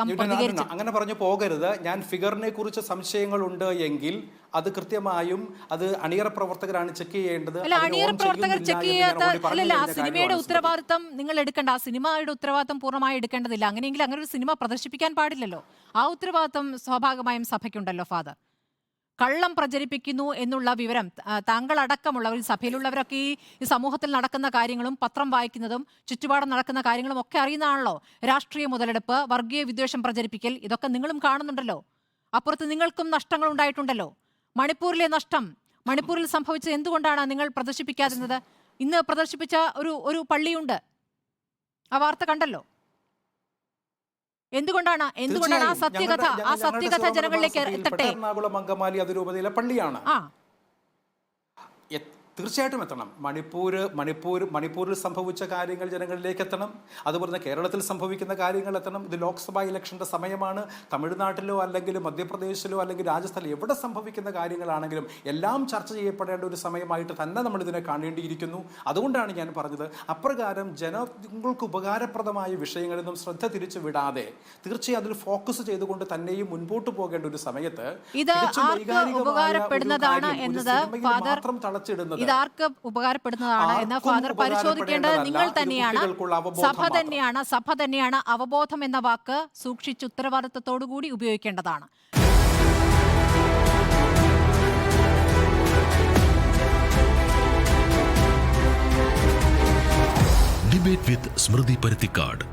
അങ്ങനെ പറഞ്ഞു പോകരുത്. ഞാൻ ഫിഗറിനെ കുറിച്ച് സംശയങ്ങളുണ്ട് എങ്കിൽ അത് കൃത്യമായും അത് അണിയറ പ്രവർത്തകരാണ് ചെക്ക് ചെയ്യേണ്ടത്. അണിയറ പ്രവർത്തകർ ചെക്ക് ചെയ്യാത്ത സിനിമയുടെ ഉത്തരവാദിത്തം നിങ്ങൾ എടുക്കേണ്ട. ആ സിനിമയുടെ ഉത്തരവാദിത്തം പൂർണ്ണമായി എടുക്കേണ്ടതില്ല. അങ്ങനെയെങ്കിൽ അങ്ങനെ ഒരു സിനിമ പ്രദർശിപ്പിക്കാൻ പാടില്ലല്ലോ. ആ ഉത്തരവാദിത്തം സ്വാഭാവികമായും സഭയ്ക്കുണ്ടല്ലോ. ഫാദർ, കള്ളം പ്രചരിപ്പിക്കുന്നു എന്നുള്ള വിവരം താങ്കൾ അടക്കമുള്ളവർ, സഭയിലുള്ളവരൊക്കെ ഈ സമൂഹത്തിൽ നടക്കുന്ന കാര്യങ്ങളും പത്രം വായിക്കുന്നതും ചുറ്റുപാടും നടക്കുന്ന കാര്യങ്ങളും ഒക്കെ അറിയുന്നതാണല്ലോ. രാഷ്ട്രീയ മുതലെടുപ്പ്, വർഗീയ വിദ്വേഷം പ്രചരിപ്പിക്കൽ, ഇതൊക്കെ നിങ്ങളും കാണുന്നുണ്ടല്ലോ. അപ്പുറത്ത് നിങ്ങൾക്കും നഷ്ടങ്ങൾ ഉണ്ടായിട്ടുണ്ടല്ലോ. മണിപ്പൂരിലെ നഷ്ടം, മണിപ്പൂരിൽ സംഭവിച്ചത് എന്തുകൊണ്ടാണ് നിങ്ങൾ പ്രദർശിപ്പിക്കാതിരുന്നത്? ഇന്ന് പ്രദർശിപ്പിച്ച ഒരു പള്ളിയുണ്ട്, ആ വാർത്ത കണ്ടല്ലോ. എന്തുകൊണ്ടാണ് ആ സത്യകഥ ജനങ്ങളിലേക്ക് എത്തട്ടെ? എറണാകുളം അങ്കമാലി അതിരൂപതയിലെ പള്ളിയാണ്. തീർച്ചയായിട്ടും എത്തണം. മണിപ്പൂരിൽ സംഭവിച്ച കാര്യങ്ങൾ ജനങ്ങളിലേക്ക് എത്തണം. അതുപോലെ കേരളത്തിൽ സംഭവിക്കുന്ന കാര്യങ്ങൾ എത്തണം. ഇത് ലോക്സഭാ ഇലക്ഷന്റെ സമയമാണ്. തമിഴ്നാട്ടിലോ അല്ലെങ്കിൽ മധ്യപ്രദേശിലോ അല്ലെങ്കിൽ രാജസ്ഥാനിലോ എവിടെ സംഭവിക്കുന്ന കാര്യങ്ങളാണെങ്കിലും എല്ലാം ചർച്ച ചെയ്യപ്പെടേണ്ട ഒരു സമയമായിട്ട് തന്നെ നമ്മൾ ഇതിനെ കാണേണ്ടിയിരിക്കുന്നു. അതുകൊണ്ടാണ് ഞാൻ പറഞ്ഞത്, അപ്രകാരം ജനങ്ങൾക്ക് ഉപകാരപ്രദമായ വിഷയങ്ങളിൽ നിന്നും ശ്രദ്ധ തിരിച്ചു വിടാതെ തീർച്ചയായും അതിൽ ഫോക്കസ് ചെയ്തുകൊണ്ട് തന്നെയും മുൻപോട്ട് പോകേണ്ട ഒരു സമയത്ത് ഇത് ഉപകാരപ്പെടുന്നതാണ് എന്നത് തളച്ചിടുന്നത്, ഇതാർക്ക് ഉപകാരപ്പെടുന്നതാണ് എന്ന് ഫാദർ പരിശോധിക്കേണ്ടത് നിങ്ങൾ തന്നെയാണ്. സഭ തന്നെയാണ് അവബോധം എന്ന വാക്ക് സൂക്ഷിച്ച് ഉത്തരവാദിത്തത്തോടുകൂടി ഉപയോഗിക്കേണ്ടതാണ്. ഡിബേറ്റ് വിത്ത് സ്മൃതി പരുത്തിക്കാട്.